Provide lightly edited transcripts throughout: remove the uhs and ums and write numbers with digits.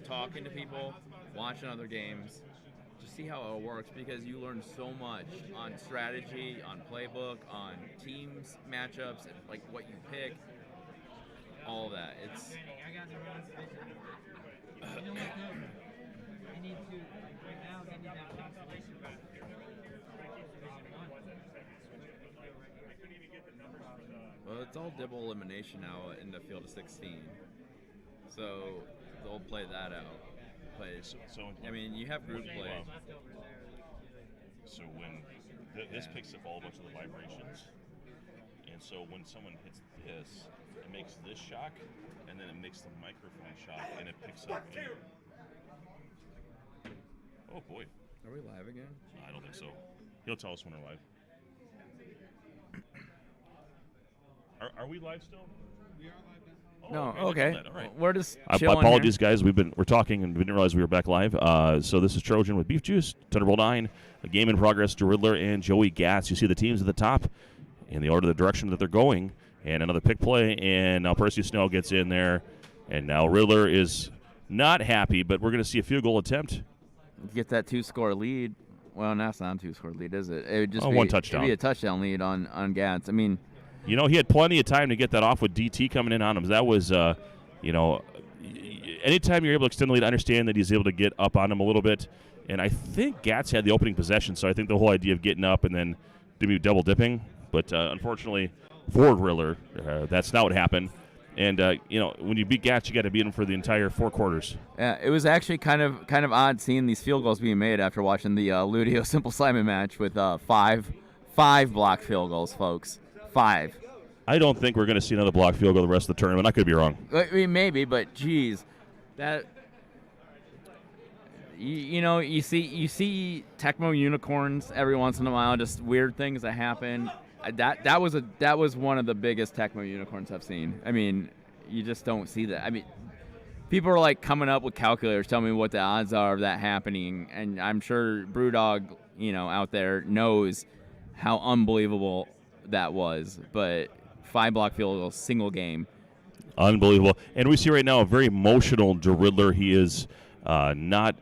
talking to people, watching other games, just see how it works because you learn so much on strategy, on playbook, on teams, matchups, like what you pick, all of that. It's well, it's all double elimination now in the field of 16, so they'll play that out. But I mean, you have group play. So when this picks up all a bunch of the vibrations, and so when someone hits this, it makes this shock, and then it makes the microphone shock, and it picks up. Oh boy! Are we live again? I don't think so. He'll tell us when we're live. Are we live still? We are live now. No, okay. All right. We're just chilling apologies, here. guys. We're talking and we didn't realize we were back live. So this is Trojan with Beef Juice, Tundra 9, a game in progress. Deriddler and Joey Gatz. You see the teams at the top in the order, the direction that they're going, and another pick play. And now Percy Snow gets in there, and now Riddler is not happy, but we're going to see a field goal attempt. Get that 2-score lead. Well, that's not a 2-score lead, is it? It would just be one touchdown. It'd be a touchdown lead on Gatz. I mean, you know, he had plenty of time to get that off with DT coming in on him. That was, anytime you're able to extend the lead, I understand that he's able to get up on him a little bit. And I think Gatz had the opening possession, so I think the whole idea of getting up and then maybe double dipping. But unfortunately, for Riddler, that's not what happened. And when you beat Gatz, you got to beat him for the entire 4 quarters. Yeah, it was actually kind of odd seeing these field goals being made after watching the Ludio Simple Simon match with five blocked field goals, folks. 5. I don't think we're going to see another block field goal the rest of the tournament. I could be wrong. I mean, maybe, but geez, that you see Tecmo unicorns every once in a while, just weird things that happen. That was one of the biggest Tecmo unicorns I've seen. I mean, you just don't see that. I mean, people are like coming up with calculators, telling me what the odds are of that happening, and I'm sure Brewdog, out there knows how unbelievable that was. But 5 block field goals, single game. Unbelievable. And we see right now a very emotional Deriddler. He is not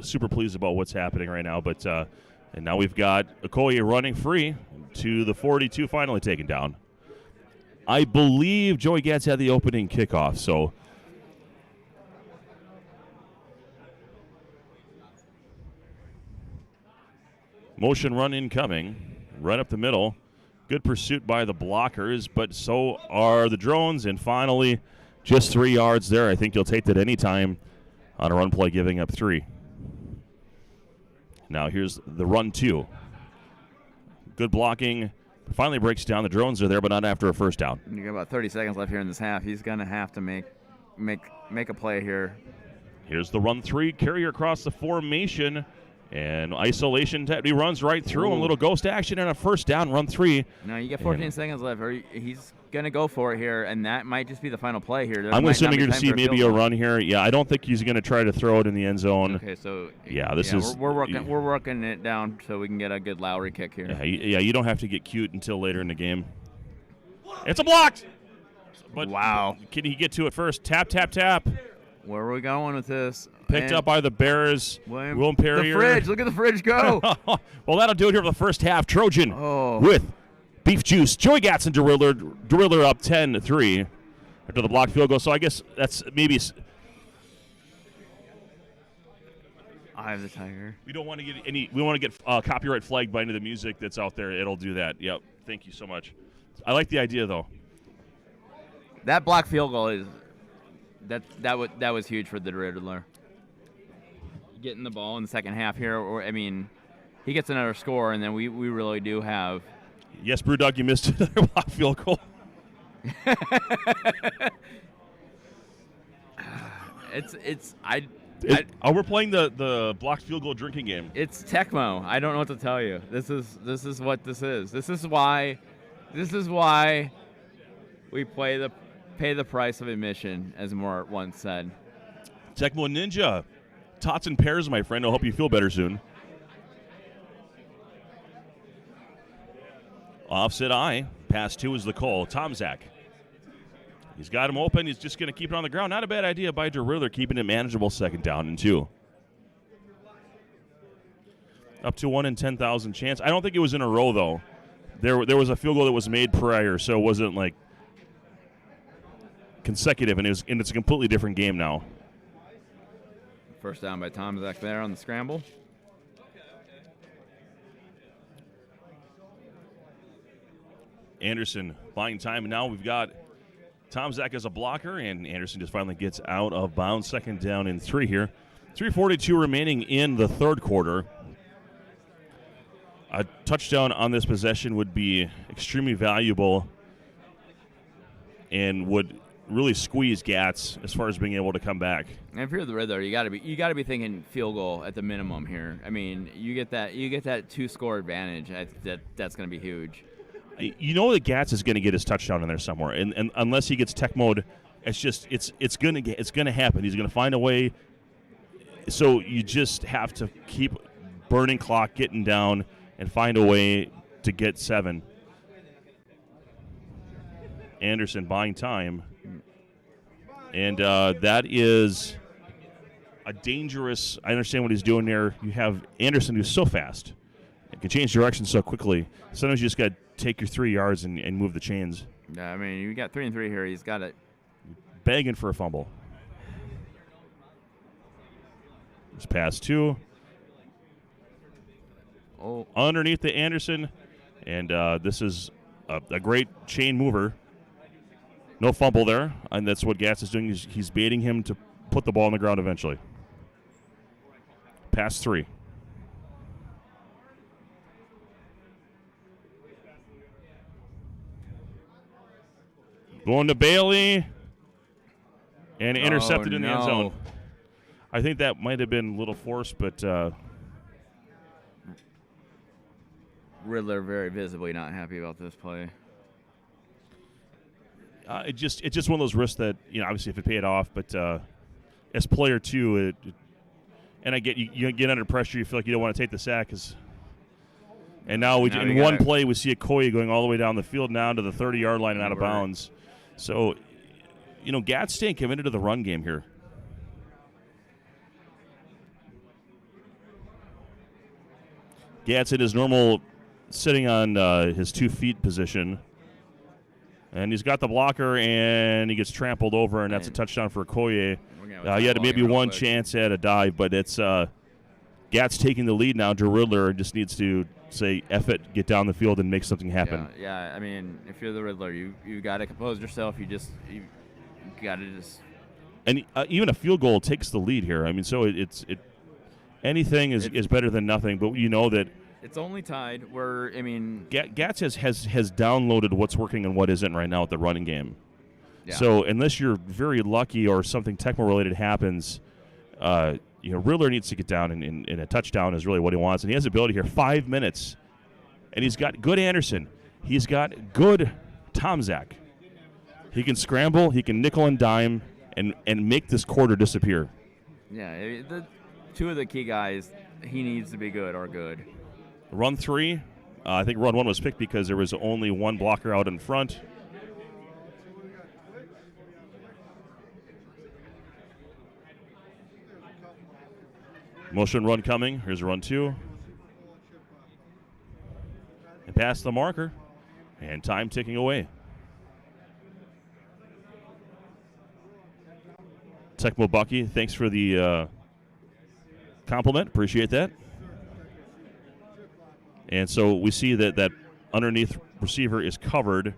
super pleased about what's happening right now. But and now we've got Okoye running free to the 42, finally taken down. I believe Joey Gatz had the opening kickoff. So motion run incoming, right up the middle. Good pursuit by the blockers, but so are the drones. And finally, just 3 yards there. I think you'll take that any time on a run play, giving up 3. Now here's the run 2. Good blocking. Finally breaks down. The drones are there, but not after a first down. You got about 30 seconds left here in this half. He's going to have to make a play here. Here's the run 3. Carrier across the formation. And isolation, he runs right through him. A little ghost action and a first down, run 3. No, you got 14 seconds left. He's going to go for it here, and that might just be the final play here. I'm assuming you're going to see maybe a run here. Yeah, I don't think he's going to try to throw it in the end zone. Okay, so we're working it down so we can get a good Lowry kick here. Yeah, you don't have to get cute until later in the game. It's a block. But wow. Can he get to it first? Tap, tap, tap. Where are we going with this? Picked up by the Bears. William Perrier. The fridge. Look at the fridge go. Well, that'll do it here for the first half. Trojan with Beef Juice. Joey Gatz and Deriddler up 10-3 after the blocked field goal. So I guess that's maybe. I have the tiger. We don't want to get any. We want to get copyright flagged by any of the music that's out there. It'll do that. Yep. Thank you so much. I like the idea though. That blocked field goal is. That was huge for the Deriddler. Getting the ball in the second half here, he gets another score, and then we really do have. Yes, Brewdog, you missed another block field goal. We're playing the blocked field goal drinking game. It's Tecmo. I don't know what to tell you. This is what this is. This is why we pay the price of admission, as Mort once said. Tecmo Ninja. Tots and pairs, my friend. I hope you feel better soon. Offset I. Pass 2 is the call. Tomzak He's got him open. He's just going to keep it on the ground. Not a bad idea by Deriddler, keeping it manageable 2nd down and 2. Up to 1 in 10,000 chance. I don't think it was in a row, though. There was a field goal that was made prior, so it wasn't like consecutive, and it's a completely different game now. First down by Tomczak there on the scramble. Anderson buying time, and now we've got Tomczak as a blocker, and Anderson just finally gets out of bounds. 2nd down and 3 here. 3:42 remaining in the 3rd quarter. A touchdown on this possession would be extremely valuable and would really squeeze Gatz as far as being able to come back. And if you're the Riddler, you got to be thinking field goal at the minimum here. I mean, you get that 2-score advantage. That's going to be huge. You know that Gatz is going to get his touchdown in there somewhere, and unless he gets Tecmo'd, it's going to happen. He's going to find a way. So you just have to keep burning clock, getting down, and find a way to get 7. Anderson buying time. And that is a dangerous. I understand what he's doing there. You have Anderson, who's so fast and can change direction so quickly. Sometimes you just got to take your 3 yards and move the chains. Yeah, I mean, you got 3 and 3 here. He's got it. Begging for a fumble. It's pass 2. Oh, Underneath the Anderson. And this is a great chain mover. No fumble there, and that's what Gatz is doing. He's baiting him to put the ball on the ground eventually. Pass 3. Going to Bailey, and intercepted in the end zone. I think that might have been a little forced, but Riddler very visibly not happy about this play. It's just one of those risks that, obviously if it paid off, but as player 2, and I get you get under pressure, you feel like you don't want to take the sack, and now in one play we see a Okoye going all the way down the field now to the 30-yard line and out of bounds. So, Gatz staying committed to the run game here. Gatz in his normal sitting on his 2 feet position. And he's got the blocker, and he gets trampled over, and that's a touchdown for Okoye. He had maybe one chance at a dive, but it's Gatz taking the lead now. Deriddler just needs to say, F it, get down the field and make something happen. Yeah, I mean, if you're the Riddler, you got to compose yourself. You got to just. And even a field goal takes the lead here. I mean, so anything is better than nothing, but you know that. It's only tied. Gatz has downloaded what's working and what isn't right now at the running game. Yeah. So unless you're very lucky or something Tecmo related happens, Riddler needs to get down in a touchdown is really what he wants, and he has the ability here. 5 minutes, and he's got good Anderson. He's got good Tomczak. He can scramble. He can nickel and dime and make this quarter disappear. Yeah, the 2 of the key guys, he needs to be good or good. Run 3, I think run 1 was picked because there was only one blocker out in front. Motion run coming. Here's run 2. And past the marker. And time ticking away. Tecmo Bucky, thanks for the compliment. Appreciate that. And so we see that underneath receiver is covered.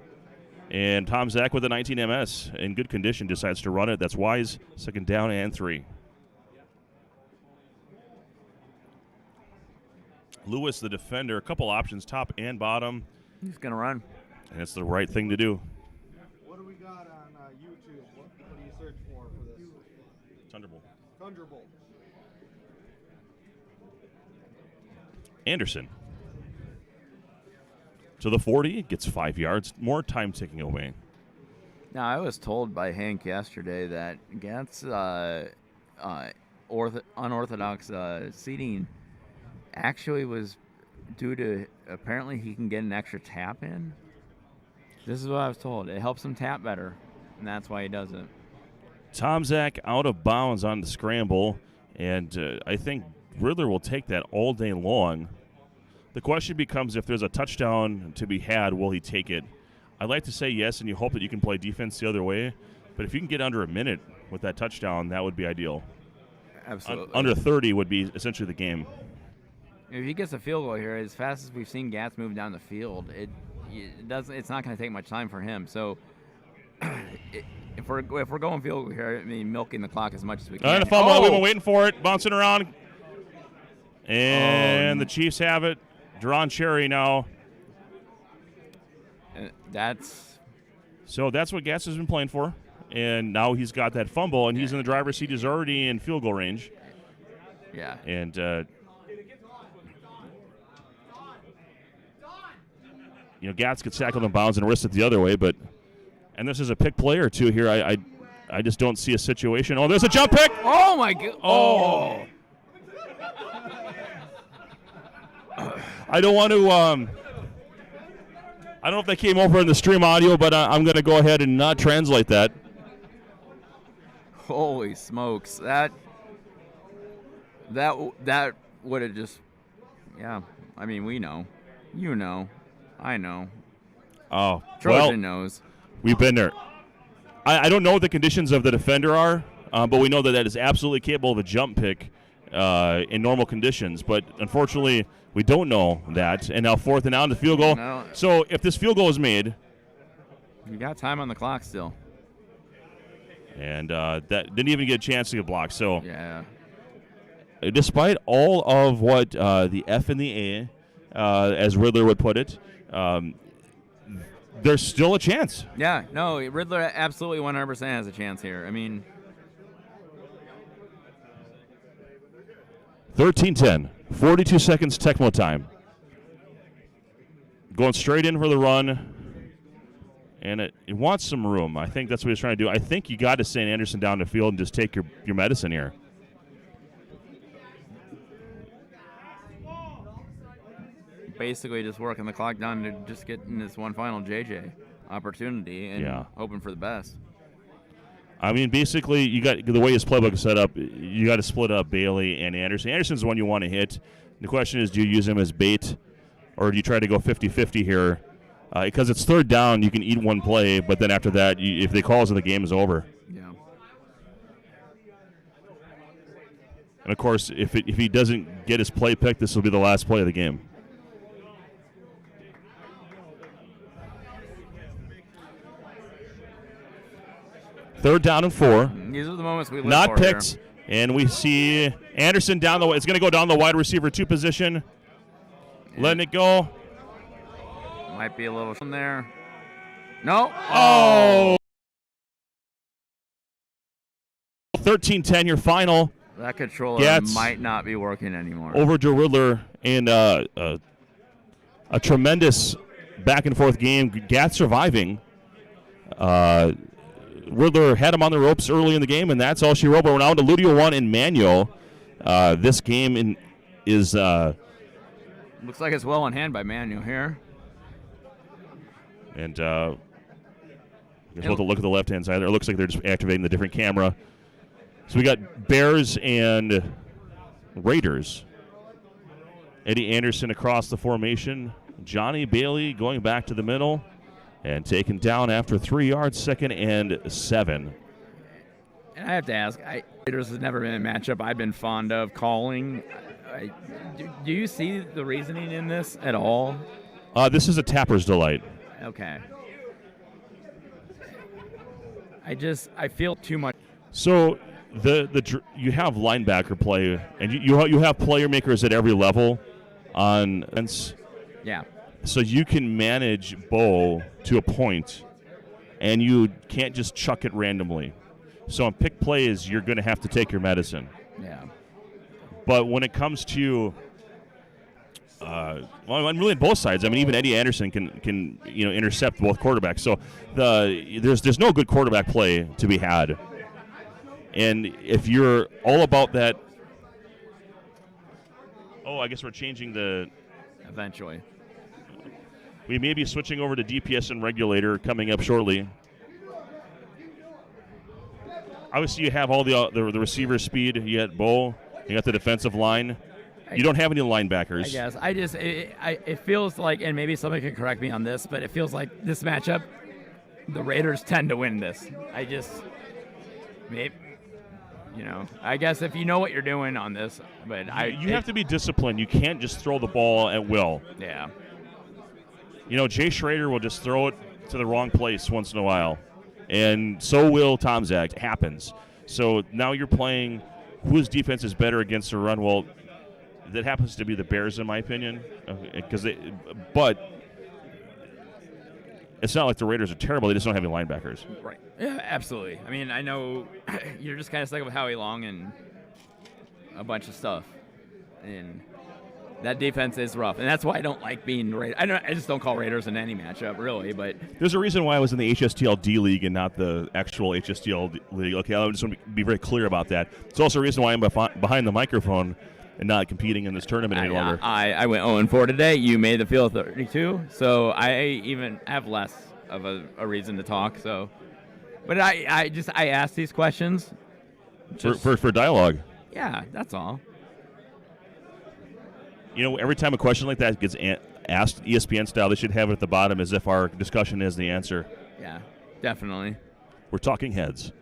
And Tomczak with a 19 MS in good condition decides to run it. That's wise. 2nd down and 3. Lewis, the defender, a couple options, top and bottom. He's going to run. And it's the right thing to do. What do we got on YouTube? What do you search for this? Thunderbolt. Thunderbolt. Anderson. To the 40, gets 5 yards. More time ticking away. Now, I was told by Hank yesterday that Gatz unorthodox seating actually was due to apparently he can get an extra tap in. This is what I was told. It helps him tap better. and that's why he does it. Tomzak out of bounds on the scramble, and I think Riddler will take that all day long. The question becomes, if there's a touchdown to be had, will he take it? I'd like to say yes, and you hope that you can play defense the other way. But if you can get under a minute with that touchdown, that would be ideal. Absolutely. Under 30 would be essentially the game. If he gets a field goal here, as fast as we've seen Gatz move down the field, it's not going to take much time for him. So if we're going field goal here, I mean, milking the clock as much as we can. And a fumble. We've been waiting for it, bouncing around. And the Chiefs have it. Deron Cherry now. So that's what Gatz has been playing for. And now he's got that fumble, and he's in the driver's seat. He's already in field goal range. Yeah. And Gatz gets tackled in bounds and wristed the other way. And this is a pick play or two here. I just don't see a situation. Oh, there's a jump pick. Oh, my God. Oh. I don't want to. I don't know if that came over in the stream audio, but I'm going to go ahead and not translate that. Holy smokes! That would have just. Yeah, I mean, we know, you know, I know. Oh, Trojan knows. We've been there. I don't know what the conditions of the defender are, but we know that is absolutely capable of a jump pick in normal conditions. But unfortunately, we don't know that. And now 4th and out, the field goal. No. So if this field goal is made, you got time on the clock still. And that didn't even get a chance to get blocked. So yeah. Despite all of what the F and the A, as Riddler would put it, there's still a chance. Yeah, no, Riddler absolutely 100% has a chance here. I mean, 13-10, 42 seconds Tecmo time. Going straight in for the run. And it wants some room. I think that's what he's trying to do. I think you got to send Anderson down the field and just take your medicine here. Basically just working the clock down to just getting this one final JJ opportunity and hoping for the best. I mean, basically, you got the way his playbook is set up, you got to split up Bailey and Anderson. Anderson's the one you want to hit. The question is, do you use him as bait or do you try to go 50-50 here? Because it's 3rd down, you can eat one play, but then after that, if they call it, the game is over. Yeah. And of course, if he doesn't get his play picked, this will be the last play of the game. Third down and 4. These are the moments we live Not for picked, here. and we see Anderson down the way. It's going to go down the wide receiver 2 position. Letting it go. Might be a little from there. No. Oh. 13-10, your final. That controller Gatz might not be working anymore. Over Deriddler, and a tremendous back-and-forth game. Gatz surviving. Riddler had him on the ropes early in the game, and that's all she wrote. But we're now to Ludio One and Manuel. This game is... Looks like it's well in hand by Manuel here. And we'll have to look at the left-hand side there. It looks like they're just activating the different camera. So we got Bears and Raiders. Eddie Anderson across the formation. Johnny Bailey going back to the middle and taken down after 3 yards, 2nd and 7. And I have to ask, Raiders has never been a matchup I've been fond of calling. Do you see the reasoning in this at all? This is a tapper's delight. Okay. I feel too much. So you have linebacker play, and you have player makers at every level on offense. Yeah. So you can manage Bo to a point, and you can't just chuck it randomly. So on pick plays, you're going to have to take your medicine. Yeah. But when it comes to really on both sides. I mean, even Eddie Anderson can intercept both quarterbacks. So there's no good quarterback play to be had. And if you're all about that, I guess we're changing the. Eventually. We may be switching over to DPS and Regulator coming up shortly. obviously you have all the receiver speed. You got Bo. You got the defensive line. You don't have any linebackers. I guess it feels like, and maybe somebody can correct me on this, but it feels like this matchup, the Raiders tend to win this. I guess if you know what you're doing on this, but you have to be disciplined. You can't just throw the ball at will. Yeah. Jay Schrader will just throw it to the wrong place once in a while, and so will Tom Zach. It happens. So now you're playing whose defense is better against the run. Well, that happens to be the Bears, in my opinion, but it's not like the Raiders are terrible. They just don't have any linebackers. Right. Yeah, absolutely. I mean, I know you're just kind of stuck with Howie Long and a bunch of stuff, and that defense is rough, and that's why I don't like being Raiders. I just don't call Raiders in any matchup, really. But there's a reason why I was in the HSTL D League and not the actual HSTL League. Okay, I just want to be very clear about that. It's also a reason why I'm behind the microphone and not competing in this tournament any longer. I went 0-4 today. You made the field 32, so I even have less of a reason to talk. So, but I ask these questions for dialogue. Yeah, that's all. Every time a question like that gets asked ESPN style, they should have it at the bottom as if our discussion is the answer. Yeah, definitely. We're talking heads.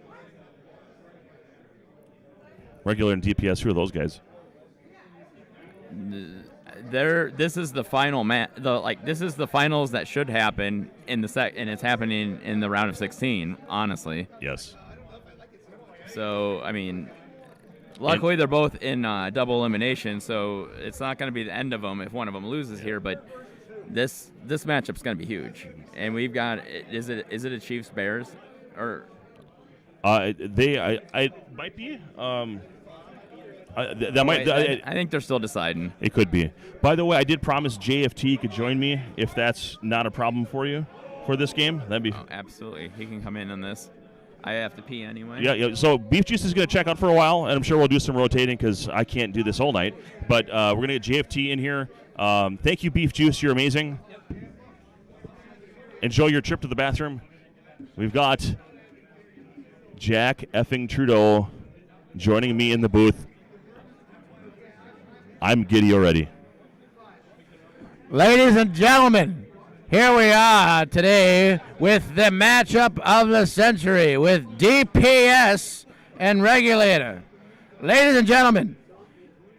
Regular and DPS, who are those guys? This is the final this is the finals that should happen in the and it's happening in the round of 16. Honestly, yes. So I mean, luckily they're both in double elimination, so it's not going to be the end of them if one of them loses here. But this matchup's going to be huge, and we've got is it a Chiefs Bears or I might be. I think they're still deciding. It could be. By the way, I did promise JFT could join me if that's not a problem for you for this game. That'd be absolutely. He can come in on this. I have to pee anyway. Yeah. So Beef Juice is going to check out for a while, and I'm sure we'll do some rotating because I can't do this all night. But we're going to get JFT in here. Thank you, Beef Juice. You're amazing. Enjoy your trip to the bathroom. We've got Jack effing Trudeau joining me in the booth. I'm giddy already. Ladies and gentlemen, here we are today with the matchup of the century with DPS and Regulator. Ladies and gentlemen,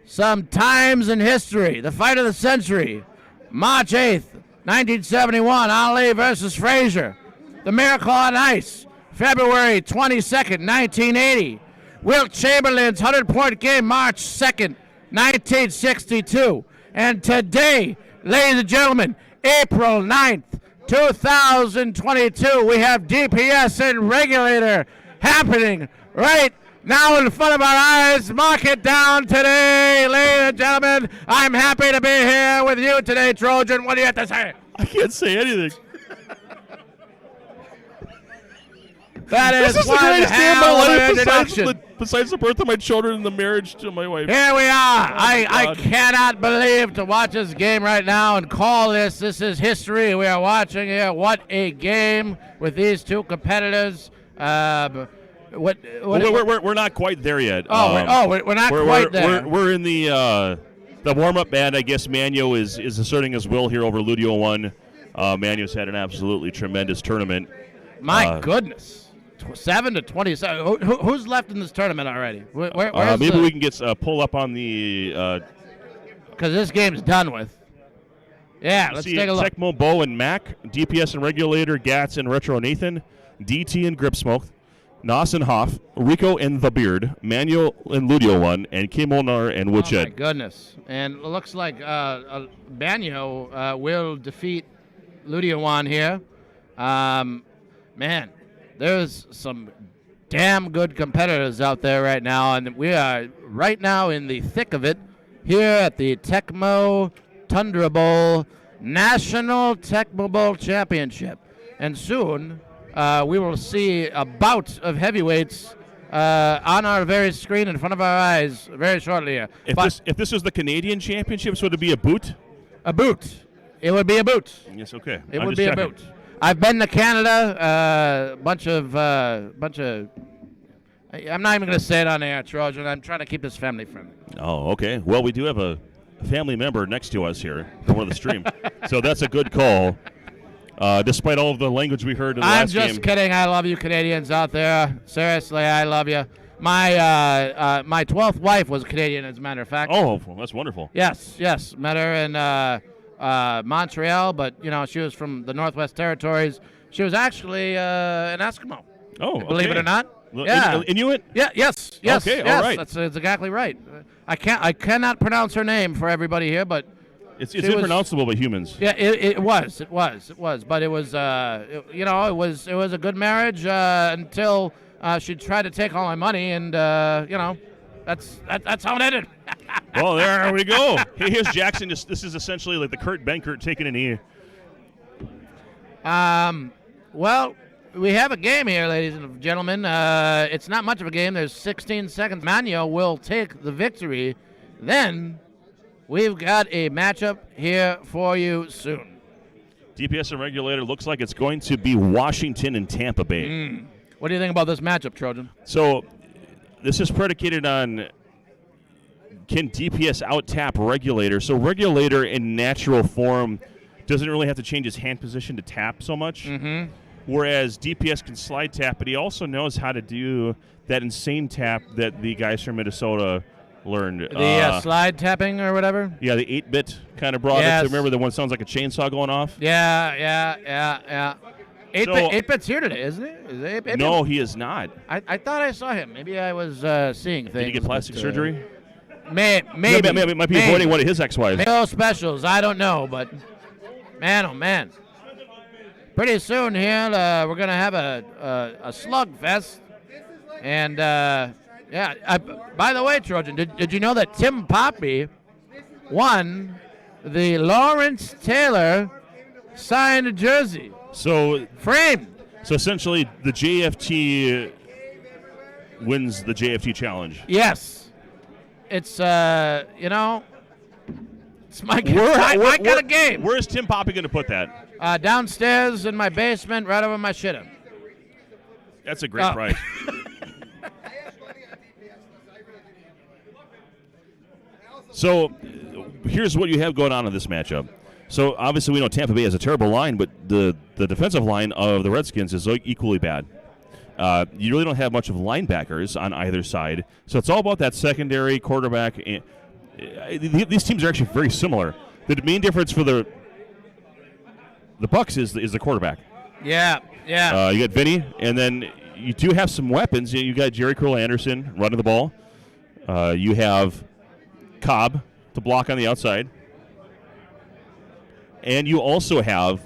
some times in history, the fight of the century, March 8th, 1971, Ali versus Frazier. The Miracle on Ice, February 22nd, 1980. Wilt Chamberlain's 100-point game, March 2nd, 1962. And today, ladies and gentlemen, April 9th, 2022, we have DPS and Regulator happening right now in front of our eyes. Mark it down today, ladies and gentlemen. I'm happy to be here with you today, Trojan. What do you have to say? I can't say anything. That is this is the greatest day of my life besides the birth of my children and the marriage to my wife. Here we are. I cannot believe to watch this game right now and call this. This is history we are watching here. What a game with these two competitors. We're not quite there yet. We're not quite there. We're in the warm-up band. I guess Manuel is asserting his will here over Ludio One. Manuel's had an absolutely tremendous tournament. My goodness. 7-27. Who's left in this tournament already? Maybe we can get pull up on the. Because this game's done with. Yeah, let's take a look. Tecmo, Bo, and Mac, DPS and Regulator, Gatz and Retro Nathan, DT and Gripsmoke, Nos and Hoff, Rico and The Beard, Manuel and Ludio One, and Kim Olnar and Woodshed. Oh, my goodness. And it looks like Banyo will defeat Ludio One here. Man, there's some damn good competitors out there right now, and we are right now in the thick of it here at the Tecmo Tundra Bowl National Tecmo Bowl Championship. And soon we will see a bout of heavyweights on our very screen in front of our eyes very shortly here. If this was the Canadian Championships, would it be a boot? A boot. It would be a boot. Yes, okay. It would be a boot. I've been to Canada, bunch of I'm not even going to say it on air, Trojan. I'm trying to keep this family friendly. Oh, okay. Well, we do have a family member next to us here for one of the stream, so that's a good call. Despite all of the language we heard in the last game. I'm just kidding. I love you Canadians out there. Seriously, I love you. My 12th wife was Canadian, as a matter of fact. Oh, well, that's wonderful. Yes. Met her in Montreal, but, she was from the Northwest Territories. She was actually an Eskimo. Oh, Believe it or not. Yeah. Inuit? Yeah, yes. Okay, all right. That's exactly right. I cannot pronounce her name for everybody here, but it's impronounceable by humans. Yeah, it was, but it was, it was a good marriage until she tried to take all my money, and that's how it ended. Well, there we go. Hey, here's Jackson. This is essentially like the Kurt Benkert taking a knee. Well, we have a game here, ladies and gentlemen. It's not much of a game. There's 16 seconds. Manuel will take the victory. Then we've got a matchup here for you soon. DPS and Regulator looks like it's going to be Washington and Tampa Bay. What do you think about this matchup, Trojan? So this is predicated on, can DPS out-tap Regulator? So Regulator in natural form doesn't really have to change his hand position to tap so much. Whereas DPS can slide tap, but he also knows how to do that insane tap that the guys from Minnesota learned. The slide tapping or whatever? Yeah, the 8-bit kind of brought it to. Remember the one that sounds like a chainsaw going off? Yeah. 8-bit's here today, isn't he? Is it 8-bit? No, he is not. I thought I saw him. Maybe I was seeing things. Did he get plastic surgery? Maybe. He might be avoiding one of his ex-wives. No specials. I don't know, but man, oh man. Pretty soon here, we're going to have a slugfest. And, by the way, Trojan, did you know that Tim Poppy won the Lawrence Taylor signed jersey? So framed. So essentially, the JFT wins the JFT challenge. Yes. It's, it's my kind of game. Where is Tim Poppy going to put that? Downstairs in my basement, right over my shitter. That's a great price. So here's what you have going on in this matchup. So obviously we know Tampa Bay has a terrible line, but the defensive line of the Redskins is equally bad. You really don't have much of linebackers on either side. So it's all about that secondary quarterback. These teams are actually very similar. The main difference for the Bucs is the quarterback. Yeah. You got Vinny, and then you do have some weapons. You got Jerry Curl Anderson running the ball. You have Cobb to block on the outside. And you also have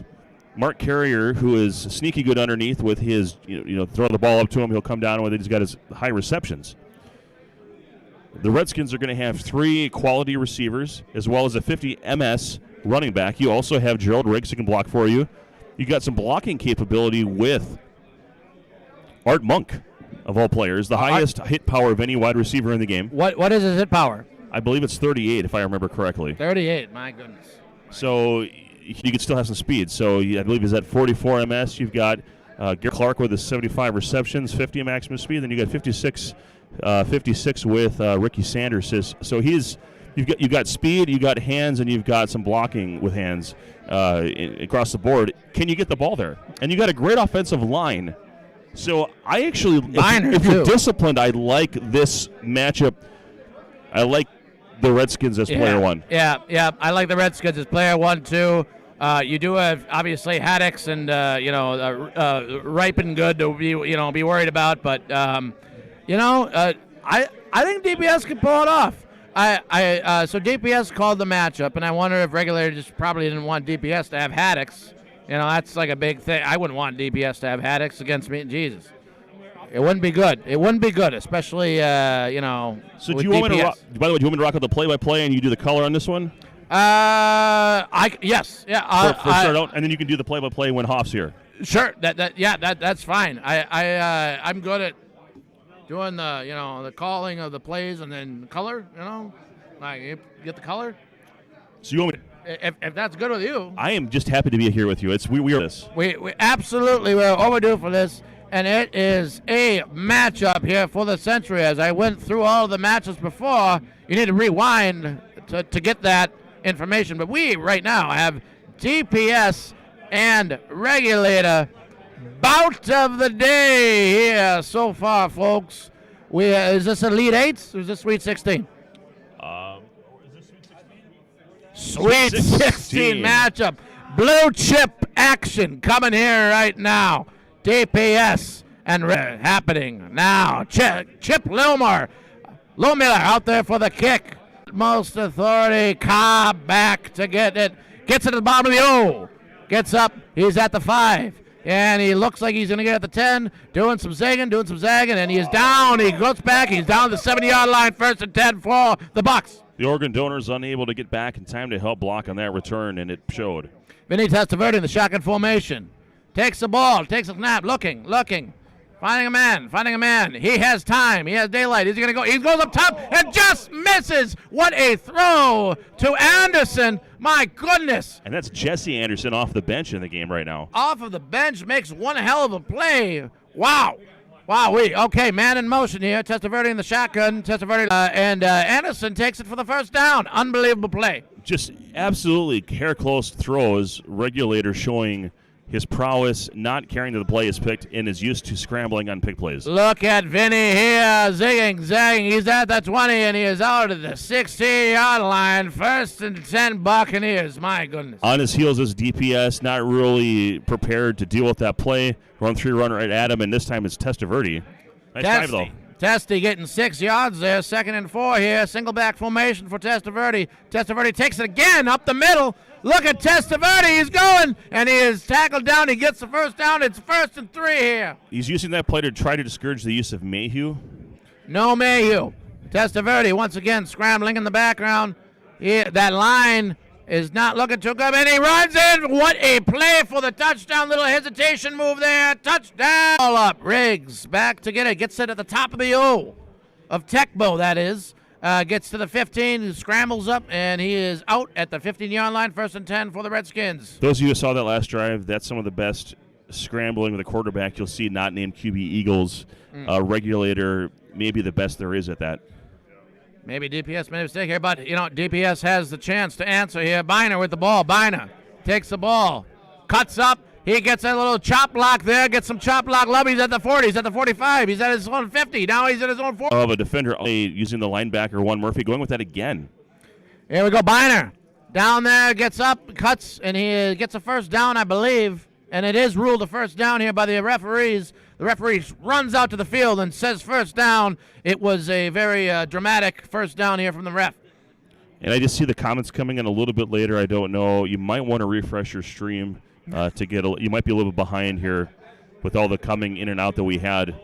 Mark Carrier, who is sneaky good underneath with his, throw the ball up to him. He'll come down with it. He's got his high receptions. The Redskins are going to have 3 quality receivers as well as a 50 MS running back. You also have Gerald Riggs who can block for you. You got some blocking capability with Art Monk, of all players, the highest hit power of any wide receiver in the game. What is his hit power? I believe it's 38, if I remember correctly. 38, my goodness. So you can still have some speed. So I believe he's at 44 MS. You've got Gary Clark with his 75 receptions, 50 maximum speed. Then you got 56 with Ricky Sanders. So you've got speed, you've got hands, and you've got some blocking with hands across the board. Can you get the ball there? And you got a great offensive line. So I actually, if you're disciplined, I like this matchup. I like the Redskins as player one. Yeah. I like the Redskins as player 1 too. You do have obviously Haddix and Ripe and Good to be worried about, but I think DPS can pull it off. So DPS called the matchup, and I wonder if Regulator just probably didn't want DPS to have Haddix. That's like a big thing. I wouldn't want DPS to have Haddix against me. Jesus. It wouldn't be good. Especially, So with do you want DPS. me to rock, by the way, do you want me to rock with the play-by-play and you do the color on this one? Yes. Yeah. For start out, and then you can do the play-by-play when Hoff's here. Sure. That's fine. I'm good at doing the calling of the plays and then color. Like you get the color. So you want me? If that's good with you. I am just happy to be here with you. We are this. We absolutely we're overdue for this. and it is a matchup here for the Century. As I went through all of the matches before, you need to rewind to get that information. But we right now have DPS and Regulator. Bout of the day here so far, folks. Is this Elite 8 or is this Sweet 16? Sweet 16 matchup. Blue chip action coming here right now. DPS and happening now. Chip Lilmar out there for the kick. Most authority. Cobb back to get it. Gets it to the bottom of the O. Gets up. He's at the 5. And he looks like he's going to get at the 10. Doing some zagging. And he is down. He goes back. He's down the 70-yard line. 1st and 10 for the Bucks. The Oregon Donors unable to get back in time to help block on that return, and it showed. Vinny Testaverde in the shotgun formation. Takes the ball. Takes a snap. Looking. Finding a man. He has time. He has daylight. Is he going to go? He goes up top and just misses. What a throw to Anderson. My goodness. And that's Jesse Anderson off the bench in the game right now. Off of the bench, makes one hell of a play. Wow. Okay, man in motion here. Testaverde in the shotgun. And Anderson takes it for the first down. Unbelievable play. Just absolutely hair-close throws. Regulator showing his prowess, not carrying to the play is picked, and is used to scrambling on pick plays. Look at Vinny here, zigging, zagging. He's at the 20, and he is out of the 16-yard line. 1st and 10 Buccaneers. My goodness. On his heels is DPS, not really prepared to deal with that play. Run 3 run right at him, and this time it's Testaverde. Nice drive, though. Testy getting 6 yards there. 2nd and 4 here. Single back formation for Testaverde. Testaverde takes it again up the middle. Look at Testaverde. He's going, and he is tackled down. He gets the first down. It's 1st and 3 here. He's using that play to try to discourage the use of Mayhew. No Mayhew. Testaverde once again scrambling in the background. That line is not looking too good, and he runs in. What a play for the touchdown. Little hesitation move there. Touchdown. All up. Riggs back to get it. Gets it at the top of the O of Tecmo, that is. Gets to the 15, scrambles up, and he is out at the 15-yard line. 1st and 10 for the Redskins. Those of you who saw that last drive, that's some of the best scrambling with a quarterback you'll see, not named QB Eagles. Regulator, maybe the best there is at that. Maybe DPS made a mistake here, but, DPS has the chance to answer here. Biner with the ball. Biner takes the ball, cuts up. He gets a little chop block there, gets some chop block love. He's at the 40, he's at the 45, he's at his own 50. Now he's at his own 40. Of a defender using the linebacker, One Murphy, going with that again. Here we go, Biner. Down there, gets up, cuts, and he gets a first down, I believe. And it is ruled a first down here by the referees. The referee runs out to the field and says first down. It was a very dramatic first down here from the ref. And I just see the comments coming in a little bit later. I don't know. You might want to refresh your stream to get you might be a little bit behind here with all the coming in and out that we had.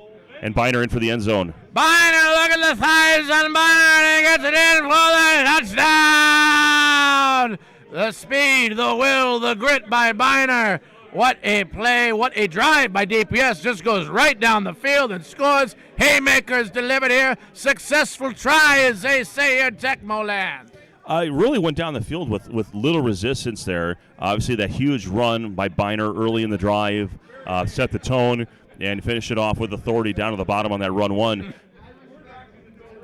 And Biner in for the end zone. Biner, look at the thighs on Biner, and he gets it in for the touchdown. The speed, the will, the grit by Biner. What a play, what a drive by DPS. Just goes right down the field and scores. Haymakers delivered here. Successful try, as they say here in Tecmo land. It really went down the field with little resistance there. Obviously, that huge run by Biner early in the drive set the tone and finished it off with authority down to the bottom on that run 1.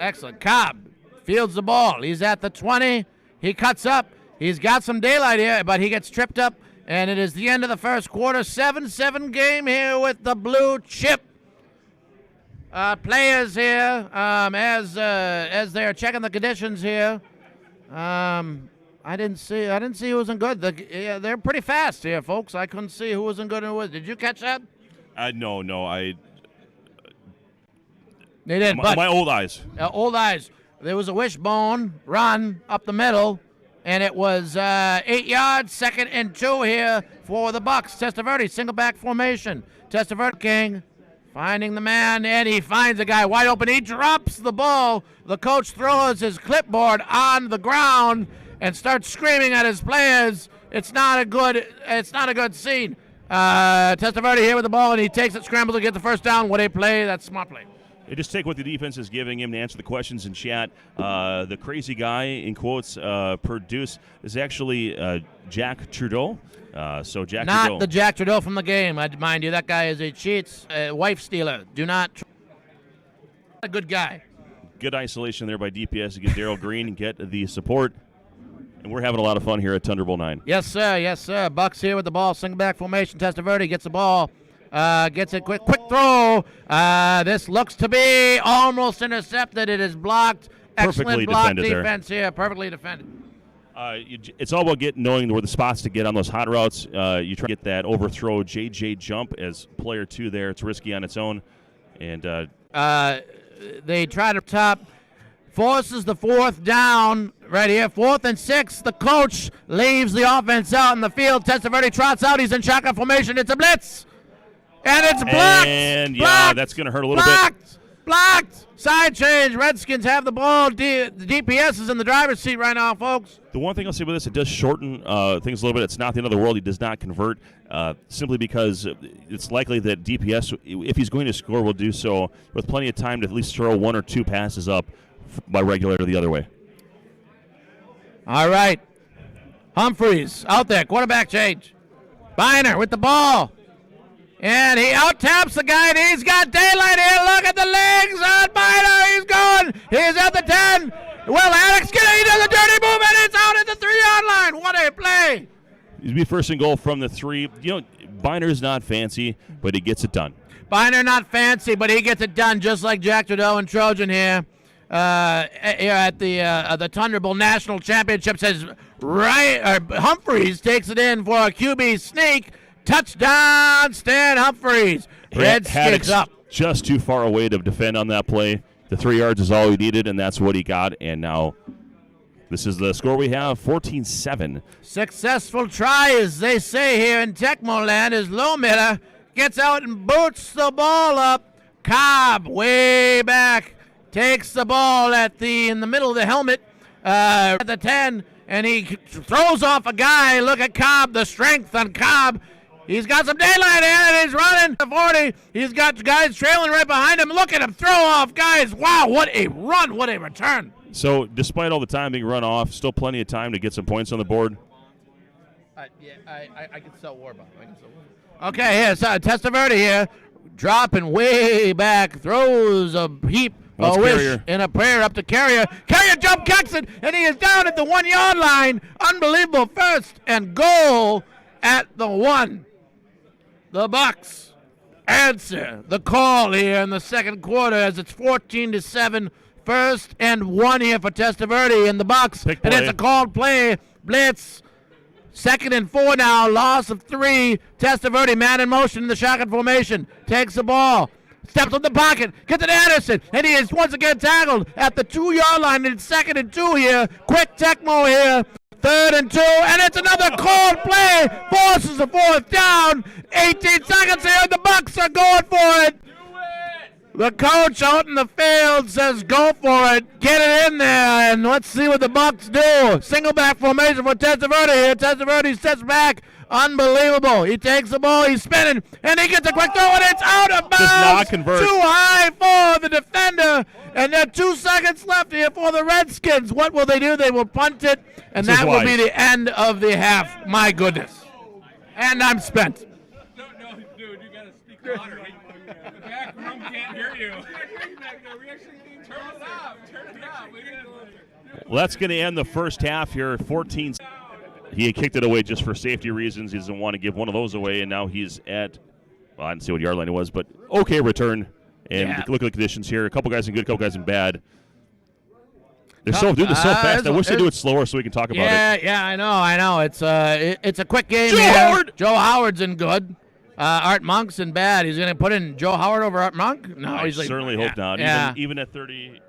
Excellent. Cobb fields the ball. He's at the 20. He cuts up. He's got some daylight here, but he gets tripped up, and it is the end of the first quarter. 7-7 game here with the blue chip. Players here as they're checking the conditions here. I didn't see who wasn't good. They're pretty fast here, folks. I couldn't see who wasn't good and who was. Did you catch that? No, they did. My old eyes. Old eyes. There was a wishbone run up the middle, and it was 8 yards. 2nd and 2 here for the Bucks. Testaverde, single back formation. Testaverde King finding the man, and he finds a guy wide open. He drops the ball. The coach throws his clipboard on the ground and starts screaming at his players. It's not a good scene. Testaverde here with the ball, and he takes it, scrambles to get the first down. What a play. That's a smart play. Just take what the defense is giving him to answer the questions in chat. The crazy guy, in quotes, produce is actually Jack Trudeau. So Jack Not Trudeau. the Jack Trudeau from the game, I mind you. That guy is a cheats, wife stealer. Do not. A good guy. Good isolation there by DPS to get Daryl Green and get the support. And we're having a lot of fun here at Tundra Bowl 9. Yes, sir. Yes, sir. Bucks here with the ball. Single back formation. Testaverde gets the ball. Gets it quick throw. This looks to be almost intercepted. It is blocked. Perfectly Excellent block defended defense here. Perfectly defended. It's all about knowing where the spots to get on those hot routes. You try to get that overthrow JJ jump as player 2 there. It's risky on its own. And they try to top. Forces the 4th down right here. 4th and 6. The coach leaves the offense out in the field. Testaverde trots out. He's in shotgun formation. It's a blitz. And it's blocked. And, blocked, that's going to hurt a little bit. Blocked. Side change. Redskins have the ball. The DPS is in the driver's seat right now, folks. The one thing I'll say about this, it does shorten things a little bit. It's not the end of the world. He does not convert simply because it's likely that DPS, if he's going to score, will do so with plenty of time to at least throw 1 or 2 passes up by Regulator the other way. All right. Humphreys out there. Quarterback change. Biner with the ball. And he out-taps the guy, and he's got daylight here. Look at the legs on Biner. He's going. He's at the 10. Will Alex get it? He does a dirty move, and it's out at the 3-yard line. What a play. He's be first and goal from the 3. Biner's not fancy, but he gets it done. Biner not fancy, but he gets it done just like Jack Trudeau and Trojan here. Here at the Tundra Bowl National Championship says Humphreys takes it in for a QB sneak. Touchdown, Stan Humphreys. Redskins up. Just too far away to defend on that play. The 3 yards is all he needed, and that's what he got. And now this is the score we have, 14-7. Successful try, as they say here in Tecmo land, as Lowmiller gets out and boots the ball up. Cobb way back. Takes the ball in the middle of the helmet at the 10, and he throws off a guy. Look at Cobb, the strength on Cobb. He's got some daylight in, and he's running the 40. He's got guys trailing right behind him. Look at him throw off guys. Wow, what a run, what a return. So despite all the time being run off, still plenty of time to get some points on the board. I can sell Warbaugh. Okay, here, so Testaverde here, dropping way back, throws a heap. A wish and a prayer up to Carrier. Carrier jump kicks it, and he is down at the 1-yard line. Unbelievable first and goal at the 1. The Bucks answer the call here in the second quarter as it's 14-7. First and 1 here for Testaverde and the Bucks. And it's a called play. Blitz. 2nd and 4 now. Loss of 3. Testaverde man in motion in the shotgun formation. Takes the ball. Steps up the pocket, gets it to Anderson, and he is once again tackled at the 2-yard line. It's 2nd and 2 here. Quick Tecmo here. 3rd and 2, and it's another called play. Forces the 4th down. 18 seconds here. The Bucks are going for it. The coach out in the field says go for it. Get it in there, and let's see what the Bucks do. Single back formation for Testaverde here. Testaverde steps back. Unbelievable. He takes the ball, he's spinning, and he gets a quick throw, and it's out of bounds. Does not convert. Too high for the defender, and there are 2 seconds left here for the Redskins. What will they do? They will punt it, and that will be the end of the half. My goodness. And I'm spent. No, dude, you got to speak louder. The back room can't hear you. We actually need to turn it up. Turn it up. Well, that's going to end the first half here, 14. He had kicked it away just for safety reasons. He doesn't want to give one of those away, and now he's at, well, I didn't see what yard line it was, but okay return. And look at the conditions here. A couple guys in good, a couple guys in bad. They're doing this so fast. I wish they do it slower so we can talk about it. Yeah, I know. It's a quick game Joe here. Howard! Joe Howard's in good. Art Monk's in bad. He's going to put in Joe Howard over Art Monk? No, I he's like, certainly hope not. Yeah. Even at 30,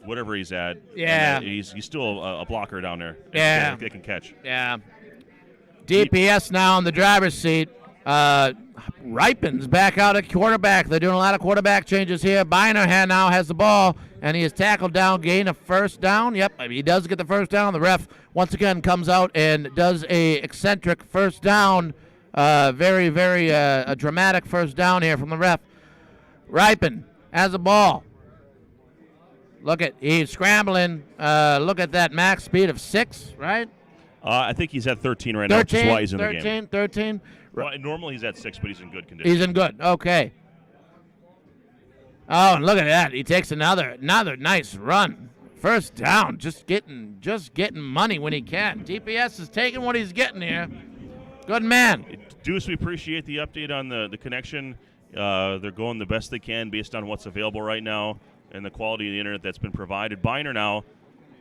whatever he's at, Yeah. he's still a blocker down there. Yeah. They can catch. Yeah. DPS now in the driver's seat. Ripens back out at quarterback. They're doing a lot of quarterback changes here. Biner now has the ball, and he is tackled down, gain a first down. Yep, he does get the first down. The ref once again comes out and does a eccentric first down. Very, very a dramatic first down here from the ref. Ripon has the ball. He's scrambling. Look at that max speed of 6, right? I think he's at 13 right now, which is why he's in the game. 13. Well, normally he's at 6, but he's in good condition. He's in good. Okay. Oh, and look at that. He takes another nice run. First down. Just getting money when he can. DPS is taking what he's getting here. Good man. Deuce, we appreciate the update on the connection. They're going the best they can based on what's available right now and the quality of the internet that's been provided. Biner now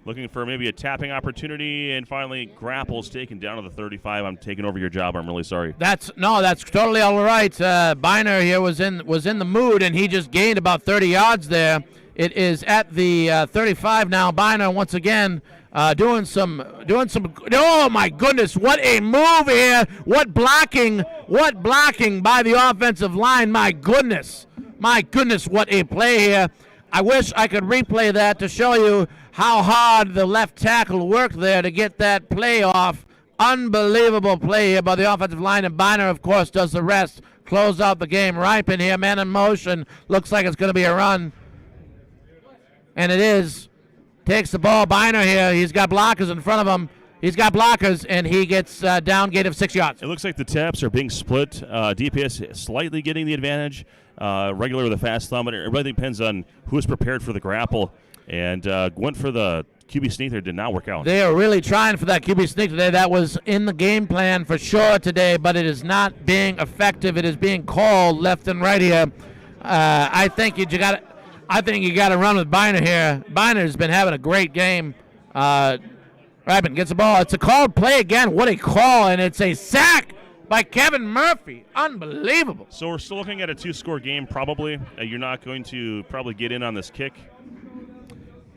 looking for maybe a tapping opportunity, and finally Grapple's taken down to the 35. I'm taking over your job. I'm really sorry. That's totally all right. Biner here was in the mood, and he just gained about 30 yards there. It is at the 35 now. Biner once again doing some. Oh my goodness! What a move here! What blocking by the offensive line! My goodness! What a play here! I wish I could replay that to show you how hard the left tackle worked there to get that play off. Unbelievable play here by the offensive line, and Biner, of course, does the rest. Close out the game. Ripon here, man in motion. Looks like it's going to be a run. And it is. Takes the ball. Biner here. He's got blockers in front of him. He's got blockers, and he gets down gate of 6 yards. It looks like the taps are being split. DPS slightly getting the advantage. Regular with a fast thumb. It really depends on who's prepared for the grapple. And went for the QB sneak there. Did not work out. They are really trying for that QB sneak today. That was in the game plan for sure today, but it is not being effective. It is being called left and right here. I think you got to run with Biner here. Biner's been having a great game. Ripon gets the ball. It's a called play again. What a call, and it's a sack by Kevin Murphy. Unbelievable. So we're still looking at a 2-score game probably. You're not going to probably get in on this kick.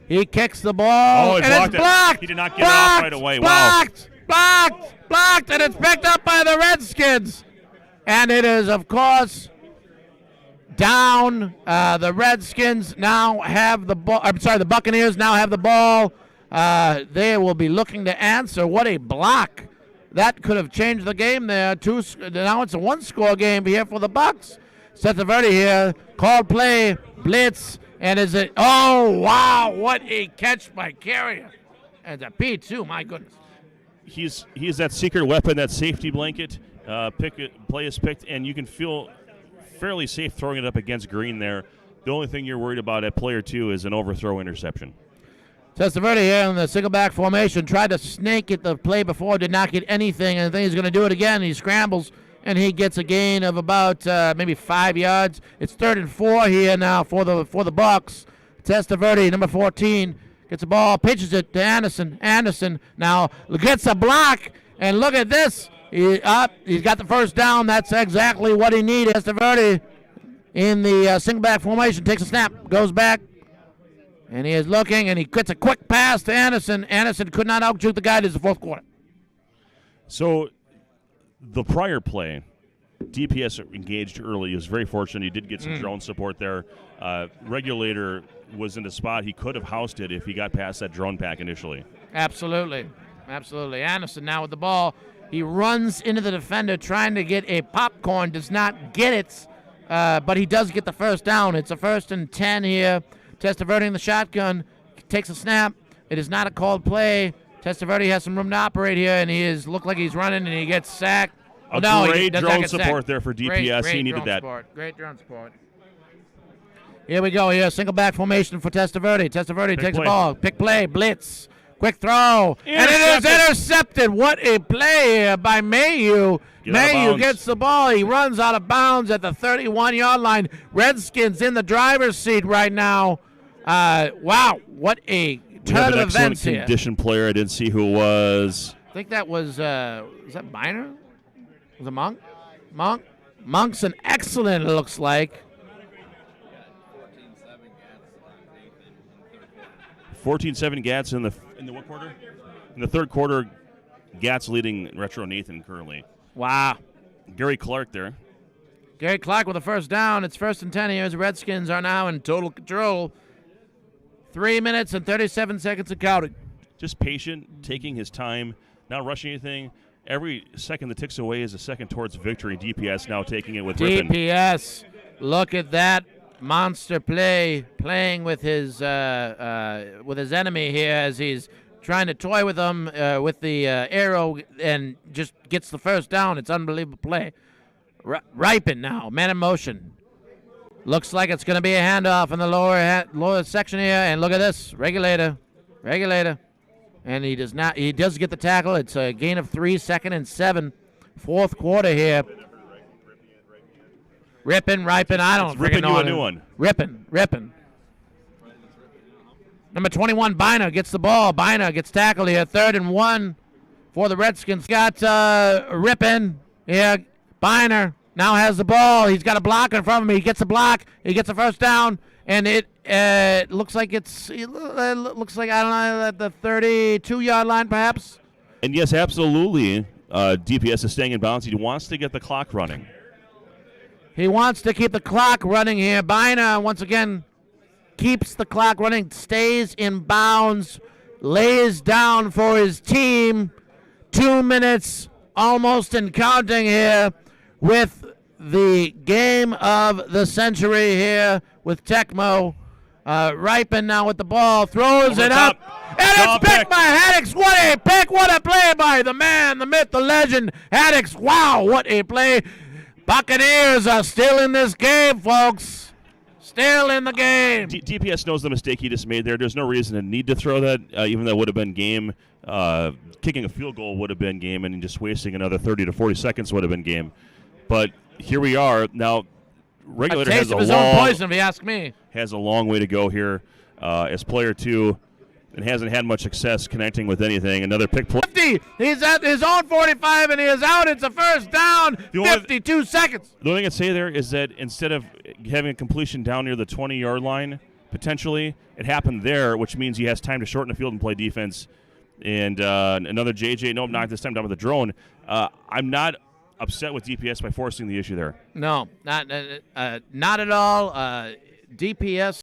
He kicks the ball, and it's blocked. He did not get it off right away. Blocked, and it's picked up by the Redskins. And it is, of course, down. The Redskins now have the ball. I'm sorry, the Buccaneers now have the ball. They will be looking to answer. What a block. That could have changed the game there. Now it's a 1-score game here for the Bucs. Testaverde here, called play, blitz. And is it? Oh, wow. What a catch by Carrier. And a P2, my goodness. He's that secret weapon, that safety blanket. Play is picked, and you can feel fairly safe throwing it up against Green there. The only thing you're worried about at player 2 is an overthrow interception. Testaverde here in the single back formation. Tried to snake it the play before, did not get anything. And I think he's going to do it again. He scrambles. And he gets a gain of about maybe 5 yards. It's 3rd and 4 here now for the Bucs. Testaverde, number 14, gets the ball, pitches it to Anderson. Anderson now gets a block, and look at this. He's got the first down. That's exactly what he needed. Testaverde in the single back formation takes a snap, goes back, and he is looking, and he gets a quick pass to Anderson. Anderson could not outshoot the guy. This is the 4th quarter. So the prior play, DPS engaged early. He was very fortunate. He did get some drone support there. Regulator was in the spot. He could have housed it if he got past that drone pack initially. Absolutely. Anderson now with the ball. He runs into the defender trying to get a popcorn. Does not get it, but he does get the first down. It's a 1st and 10 here. Testaverde in the shotgun. Takes a snap. It is not a called play. Testaverde has some room to operate here, and he looked like he's running, and he gets sacked. Great drone support there for DPS. Great he needed that. Great drone support. Here we go. Here, single back formation for Testaverde. Testaverde takes the ball. Pick play, blitz, quick throw, and it is intercepted. What a play here by Mayu. Mayu gets the ball. He runs out of bounds at the 31-yard line. Redskins in the driver's seat right now. Wow, what a turn of events here. Condition player. I didn't see who it was. I think that was that Biner? Was it Monk? Monk's an excellent, it looks like. 14-7 Gatz in the what quarter? In the 3rd quarter, Gatz leading Retro Nathan currently. Wow. Gary Clark there. Gary Clark with a first down. It's 1st and 10 here. The Redskins are now in total control. 3 minutes and 37 seconds of counting. Just patient, taking his time, not rushing anything. Every second that ticks away is a second towards victory. DPS now taking it with Ripon. DPS, look at that. monster playing with his enemy here as he's trying to toy with him with the arrow and just gets the first down. It's unbelievable play. Ripon now, man in motion. Looks like it's going to be a handoff in the lower section here, and look at this, Regulator, and he does not. He does get the tackle. It's a gain of 3, 2nd and 7, fourth quarter here. Ripon. I don't freaking know. You a new one. Ripon. Number 21, Biner gets the ball. Biner gets tackled here. 3rd and 1 for the Redskins. Got Ripon here. Biner now has the ball. He's got a block in front of him. He gets a block. He gets a first down, and it looks like I don't know, at the 32-yard line perhaps. And yes, absolutely. DPS is staying in bounds. He wants to get the clock running. He wants to keep the clock running here. Biner once again keeps the clock running, stays in bounds, lays down for his team. 2 minutes almost and counting here with the game of the century here with Tecmo. Ripon now with the ball, throws it up, and it's picked by Haddix. What a pick, what a play by the man, the myth, the legend, Haddix. Wow, what a play. Buccaneers are still in this game, folks. Still in the game. DPS knows the mistake he just made there. There's no reason to need to throw that, even though it would have been game. Kicking a field goal would have been game, and just wasting another 30 to 40 seconds would have been game. But here we are now. Regulator has his own poison, if you ask me. Has a long way to go here as player 2, and hasn't had much success connecting with anything. Another pick play. 50. He's at his own 45, and he is out. It's a first down. 52 seconds. The only thing I'd say there is that instead of having a completion down near the 20-yard line, potentially, it happened there, which means he has time to shorten the field and play defense. And another JJ, nope, not this time down with the drone. I'm not upset with DPS by forcing the issue there. No, not at all. DPS